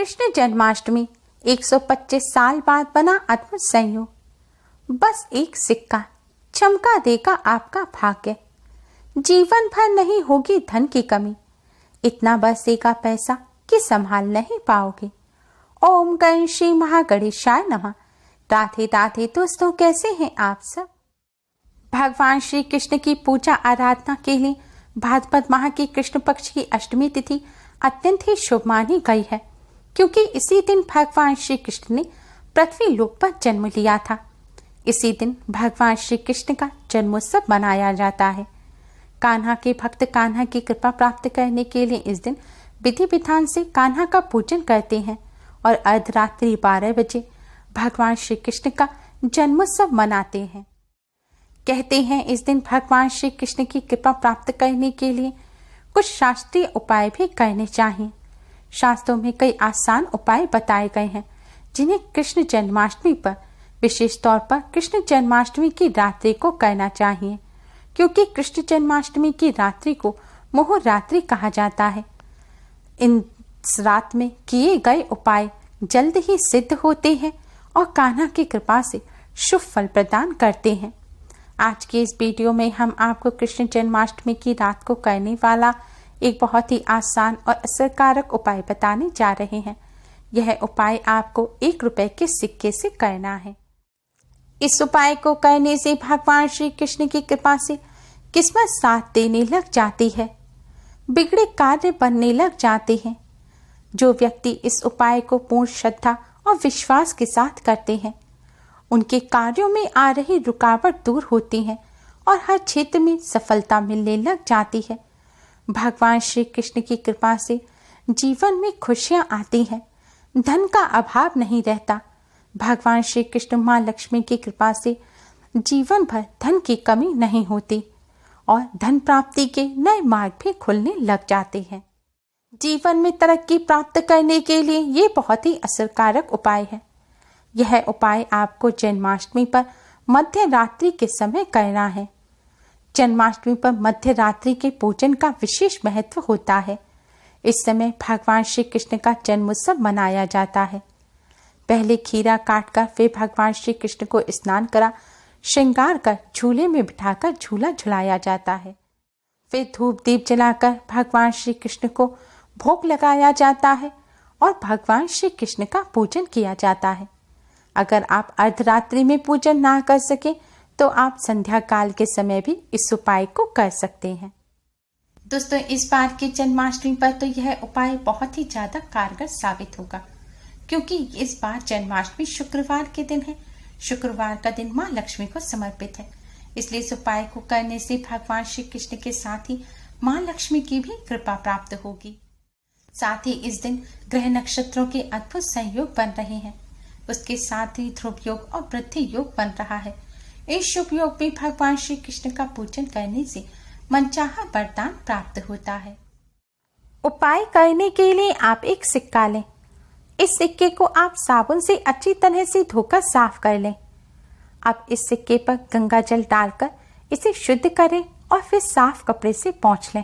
कृष्ण जन्माष्टमी 125 साल बाद बना अद्भुत संयोग। बस एक सिक्का चमका देगा आपका भाग्य। जीवन भर नहीं होगी धन की कमी, इतना बरसेगा पैसा कि संभाल नहीं पाओगे। ओम गण श्री महागणेशाय नमः। राधे राधे दोस्तों, कैसे हैं आप सब। भगवान श्री कृष्ण की पूजा आराधना के लिए भाद्रपद माह की कृष्ण पक्ष की अष्टमी तिथि अत्यंत ही शुभ मानी गई है, क्योंकि इसी दिन भगवान श्री कृष्ण ने पृथ्वी लोक पर जन्म लिया था। इसी दिन भगवान श्री कृष्ण का जन्मोत्सव मनाया जाता है। कान्हा के भक्त कान्हा की कृपा प्राप्त करने के लिए इस दिन विधि विधान से कान्हा का पूजन करते हैं और अर्धरात्रि 12 बजे भगवान श्री कृष्ण का जन्मोत्सव मनाते हैं। कहते हैं इस दिन भगवान श्री कृष्ण की कृपा प्राप्त करने के लिए कुछ शास्त्रीय उपाय भी करने चाहिए। शास्त्रों में कई आसान उपाय बताए गए हैं, जिन्हें कृष्ण जन्माष्टमी पर, विशेष तौर पर कृष्ण जन्माष्टमी की रात्रि को करना चाहिए, क्योंकि कृष्ण जन्माष्टमी की रात्रि को मोह रात्रि कहा जाता है। इन रात में किए गए उपाय जल्द ही सिद्ध होते हैं और कान्हा की कृपा से शुभ फल प्रदान करते हैं। आज के इस वीडियो में हम आपको कृष्ण जन्माष्टमी की रात को करने वाला एक बहुत ही आसान और असरकारक उपाय बताने जा रहे हैं। यह उपाय आपको 1 रुपए के सिक्के से करना है। इस उपाय को करने से भगवान श्री कृष्ण की कृपा से किस्मत साथ देने लग जाती है, बिगड़े कार्य बनने लग जाते हैं। जो व्यक्ति इस उपाय को पूर्ण श्रद्धा और विश्वास के साथ करते हैं, उनके कार्यों में आ रही रुकावट दूर होती है और हर क्षेत्र में सफलता मिलने लग जाती है। भगवान श्री कृष्ण की कृपा से जीवन में खुशियां आती हैं, धन का अभाव नहीं रहता। भगवान श्री कृष्ण माँ लक्ष्मी की कृपा से जीवन भर धन की कमी नहीं होती और धन प्राप्ति के नए मार्ग भी खुलने लग जाते हैं। जीवन में तरक्की प्राप्त करने के लिए ये बहुत ही असरकारक उपाय है। यह उपाय आपको जन्माष्टमी पर मध्य रात्रि के समय करना है। जन्माष्टमी पर मध्य रात्रि के पूजन का विशेष महत्व होता है। इस समय भगवान श्री कृष्ण का जन्मोत्सव मनाया जाता है। पहले खीरा काटकर फिर भगवान श्री कृष्ण को स्नान करा श्रृंगार कर झूले में बिठाकर झूला झुलाया जाता है। फिर धूप दीप जलाकर भगवान श्री कृष्ण को भोग लगाया जाता है और भगवान श्री कृष्ण का पूजन किया जाता है। अगर आप अर्धरात्रि में पूजन ना कर सके तो आप संध्या काल के समय भी इस उपाय को कर सकते हैं। दोस्तों, इस बार की जन्माष्टमी पर तो यह उपाय बहुत ही ज्यादा कारगर साबित होगा, क्योंकि इस बार जन्माष्टमी शुक्रवार के दिन है। शुक्रवार का दिन माँ लक्ष्मी को समर्पित है, इसलिए इस उपाय को करने से भगवान श्री कृष्ण के साथ ही माँ लक्ष्मी की भी कृपा प्राप्त होगी। साथ ही इस दिन ग्रह नक्षत्रों के अद्भुत संयोग बन रहे हैं। उसके साथ ही ध्रुव योग और वृद्धि योग बन रहा है। इस शुभ योग में भगवान श्री कृष्ण का पूजन करने से मनचाहा वरदान प्राप्त होता है। उपाय करने के लिए आप एक सिक्का लें। इस सिक्के को आप साबुन से अच्छी तरह से धोकर साफ कर लें। अब इस सिक्के पर गंगा जल डालकर इसे शुद्ध करें और फिर साफ कपड़े से पोंछ लें।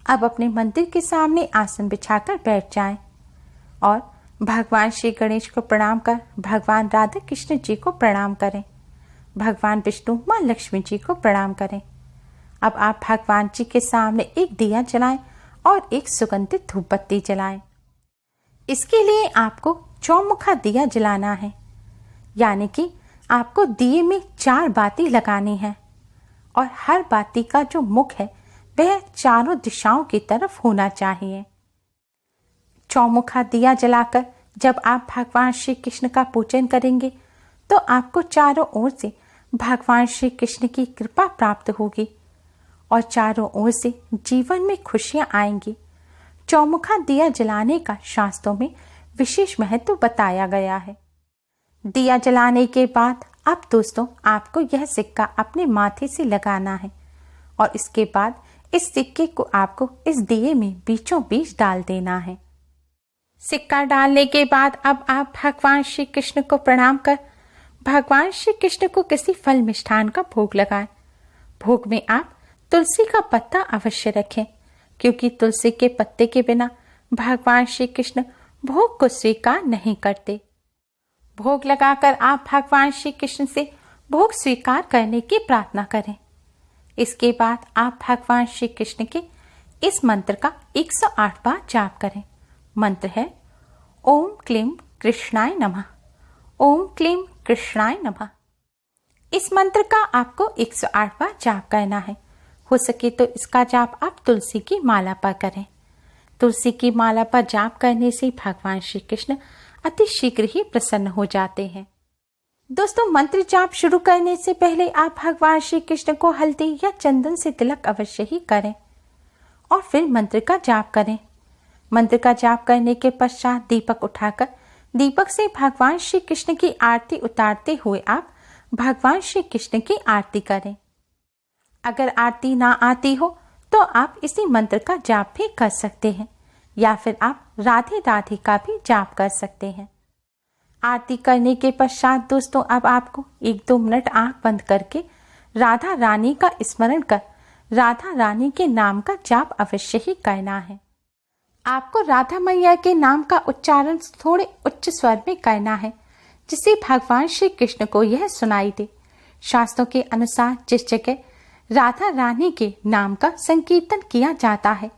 अब अपने मंदिर के सामने आसन बिछाकर बैठ जाएं और भगवान श्री गणेश को प्रणाम कर भगवान राधा कृष्ण जी को प्रणाम करें। भगवान विष्णु माँ लक्ष्मी जी को प्रणाम करें। अब आप भगवान जी के सामने एक दिया जलाएं और एक सुगंधित धूप बत्ती जलाएं। इसके लिए आपको चौमुखा दिया जलाना है, यानी कि आपको दिए में 4 बाती लगानी है और हर बाती का जो मुख है वह चारों दिशाओं की तरफ होना चाहिए। चौमुखा दिया जलाकर जब आप भगवान श्री कृष्ण का पूजन करेंगे तो आपको चारों ओर से भगवान श्री कृष्ण की कृपा प्राप्त होगी और चारों ओर से जीवन में खुशियां आएंगी। चौमुखा दिया जलाने का शास्त्रों में विशेष महत्व बताया गया है। दिया जलाने के बाद अब दोस्तों आपको यह सिक्का अपने माथे से लगाना है और इसके बाद इस सिक्के को आपको इस दिए में बीचों बीच डाल देना है। सिक्का डालने के बाद अब आप भगवान श्री कृष्ण को प्रणाम कर भगवान श्री कृष्ण को किसी फल मिष्ठान का भोग लगाएं। भोग में आप तुलसी का पत्ता अवश्य रखें, क्योंकि तुलसी के पत्ते के बिना भगवान श्री कृष्ण भोग को स्वीकार नहीं करते। भोग लगाकर आप भगवान श्री कृष्ण से भोग स्वीकार करने की प्रार्थना करें। इसके बाद आप भगवान श्री कृष्ण के इस मंत्र का 108 बार जाप करें। मंत्र है ओम क्लीं कृष्णाय नमः, ओम क्लीं कृष्णाय नमः। इस मंत्र का आपको 108 बार जाप करना है। हो सके तो इसका जाप आप तुलसी की माला पर करें। तुलसी की माला पर जाप करने से भगवान श्री कृष्ण अति शीघ्र ही प्रसन्न हो जाते हैं। दोस्तों, मंत्र जाप शुरू करने से पहले आप भगवान श्री कृष्ण को हल्दी या चंदन से तिलक अवश्य ही करें और फिर मंत्र का जाप करें। मंत्र का जाप करने के पश्चात दीपक उठाकर दीपक से भगवान श्री कृष्ण की आरती उतारते हुए आप भगवान श्री कृष्ण की आरती करें। अगर आरती ना आती हो तो आप इसी मंत्र का जाप भी कर सकते हैं या फिर आप राधे राधे का भी जाप कर सकते हैं। आरती करने के पश्चात दोस्तों अब आपको 1-2 मिनट आंख बंद करके राधा रानी का स्मरण कर राधा रानी के नाम का जाप अवश्य ही करना है। आपको राधा मैया के नाम का उच्चारण थोड़े उच्च स्वर में करना है जिससे भगवान श्री कृष्ण को यह सुनाई दे। शास्त्रों के अनुसार जिस जगह राधा रानी के नाम का संकीर्तन किया जाता है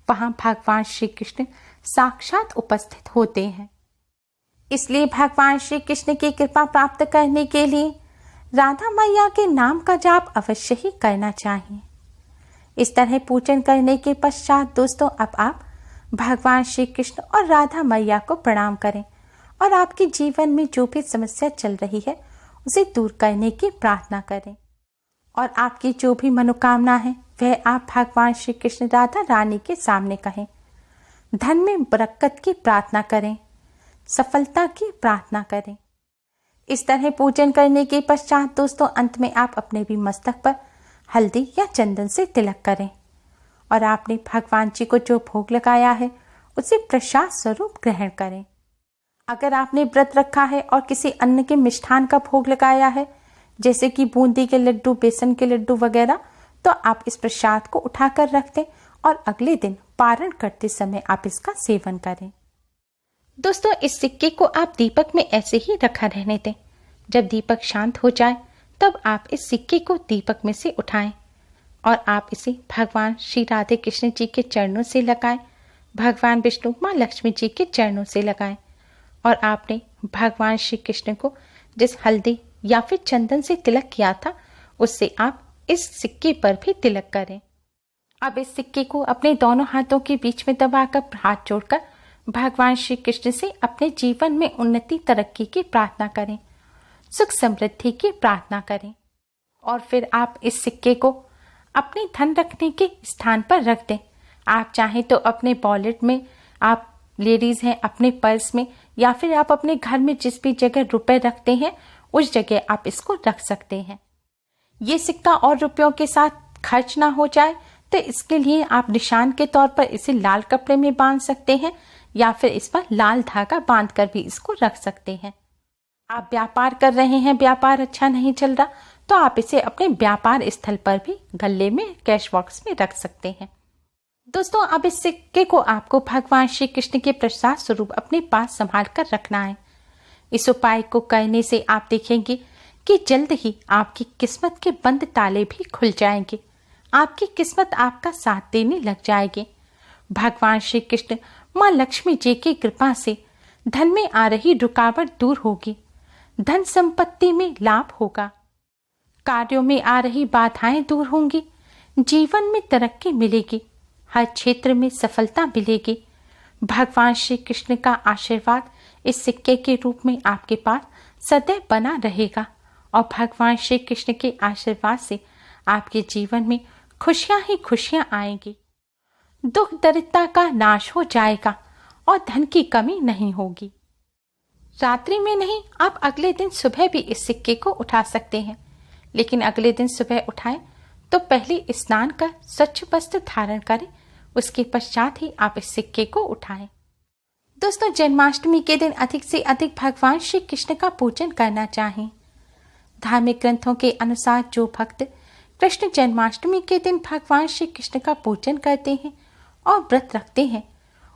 वहां भगवान श्री कृष्ण साक्षात उपस्थित होते हैं। इसलिए भगवान श्री कृष्ण की कृपा प्राप्त करने के लिए राधा मैया के नाम का जाप अवश्य ही करना चाहिए। इस तरह पूजन करने के पश्चात दोस्तों अब आप भगवान श्री कृष्ण और राधा मैया को प्रणाम करें और आपके जीवन में जो भी समस्या चल रही है उसे दूर करने की प्रार्थना करें और आपकी जो भी मनोकामना है वह आप भगवान श्री कृष्ण राधा रानी के सामने कहें। धन में बरकत की प्रार्थना करें, सफलता की प्रार्थना करें। इस तरह पूजन करने के पश्चात दोस्तों अंत में आप अपने भी मस्तक पर हल्दी या चंदन से तिलक करें और आपने भगवान जी को जो भोग लगाया है उसे प्रसाद स्वरूप ग्रहण करें। अगर आपने व्रत रखा है और किसी अन्न के मिष्ठान का भोग लगाया है जैसे कि बूंदी के लड्डू, बेसन के लड्डू वगैरह, तो आप इस प्रसाद को उठाकर रख दें और अगले दिन पारण करते समय आप इसका सेवन करें। दोस्तों, इस सिक्के को आप दीपक में ऐसे ही रखा रहने दें। जब दीपक शांत हो जाए तब आप इस सिक्के को दीपक में से उठाएं और आप इसे भगवान श्री राधे कृष्ण जी के चरणों से लगाएं, भगवान विष्णु माँ लक्ष्मी जी के चरणों से लगाएं और आपने भगवान श्री कृष्ण को जिस हल्दी या फिर चंदन से तिलक किया था उससे आप इस सिक्के पर भी तिलक करें। अब इस सिक्के को अपने दोनों हाथों के बीच में दबाकर हाथ जोड़कर भगवान श्री कृष्ण से अपने जीवन में उन्नति तरक्की की प्रार्थना करें, सुख समृद्धि की प्रार्थना करें और फिर आप इस सिक्के को अपने धन रखने के स्थान पर रख दें। आप चाहें तो अपने वॉलेट में, आप लेडीज हैं अपने पर्स में, या फिर आप अपने घर में जिस भी जगह रुपए रखते हैं उस जगह आप इसको रख सकते हैं। ये सिक्का और रुपयों के साथ खर्च ना हो जाए तो इसके लिए आप निशान के तौर पर इसे लाल कपड़े में बांध सकते हैं या फिर इस पर लाल धागा बांधकर भी इसको रख सकते हैं। आप व्यापार कर रहे हैं, व्यापार अच्छा नहीं चल रहा, तो आप इसे अपने व्यापार स्थल पर भी गले में, कैश बॉक्स में रख सकते हैं। दोस्तों, अब इस सिक्के को आपको भगवान श्री कृष्ण के प्रसाद स्वरूप अपने पास संभाल कर रखना है। इस उपाय को करने से आप देखेंगे कि जल्द ही आपकी किस्मत के बंद ताले भी खुल जाएंगे, आपकी किस्मत आपका साथ देने लग जाएगी। भगवान श्री कृष्ण माँ लक्ष्मी जी की कृपा से धन में आ रही रुकावट दूर होगी, धन संपत्ति में लाभ होगा, कार्यों में आ रही बाधाएं दूर होंगी, जीवन में तरक्की मिलेगी, हर क्षेत्र में सफलता मिलेगी। भगवान श्री कृष्ण का आशीर्वाद इस सिक्के के रूप में आपके पास सदैव बना रहेगा और भगवान श्री कृष्ण के आशीर्वाद से आपके जीवन में खुशियां ही खुशियां आएंगी, दुख दरिद्रता का नाश हो जाएगा और धन की कमी नहीं होगी। रात्रि में नहीं, आप अगले दिन सुबह भी इस सिक्के को उठा सकते हैं, लेकिन अगले दिन सुबह उठाएं तो पहले स्नान कर स्वच्छ वस्त्र धारण करें, उसके पश्चात ही आप इस सिक्के को उठाएं। दोस्तों, जन्माष्टमी के दिन अधिक से अधिक भगवान श्री कृष्ण का पूजन करना चाहिए। धार्मिक ग्रंथों के अनुसार जो भक्त कृष्ण जन्माष्टमी के दिन भगवान श्री कृष्ण का पूजन करते हैं और व्रत रखते हैं,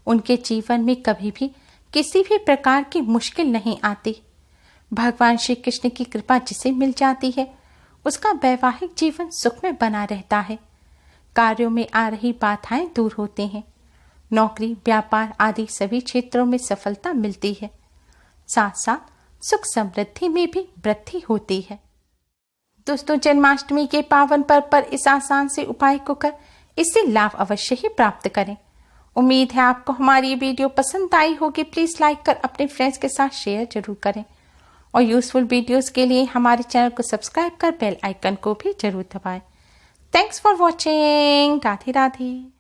उनके जीवन में कभी भी किसी भी प्रकार की मुश्किल नहीं आती। भगवान श्री कृष्ण की कृपा जिसे मिल जाती है उसका वैवाहिक जीवन सुख में बना रहता है। कार्यों में आ रही बाधाएं दूर होती हैं। नौकरी, व्यापार आदि सभी क्षेत्रों में सफलता मिलती है। साथ साथ सुख समृद्धि में भी वृद्धि होती है। दोस्तों, जन्माष्टमी के पावन पर्व पर इस आसान से उपाय को कर इससे लाभ अवश्य ही प्राप्त करें। उम्मीद है आपको हमारी ये वीडियो पसंद आई होगी। प्लीज लाइक कर अपने फ्रेंड्स के साथ शेयर जरूर करें और यूजफुल वीडियोस के लिए हमारे चैनल को सब्सक्राइब कर बेल आइकन को भी जरूर दबाएं। Thanks for watching. Radhe Radhe.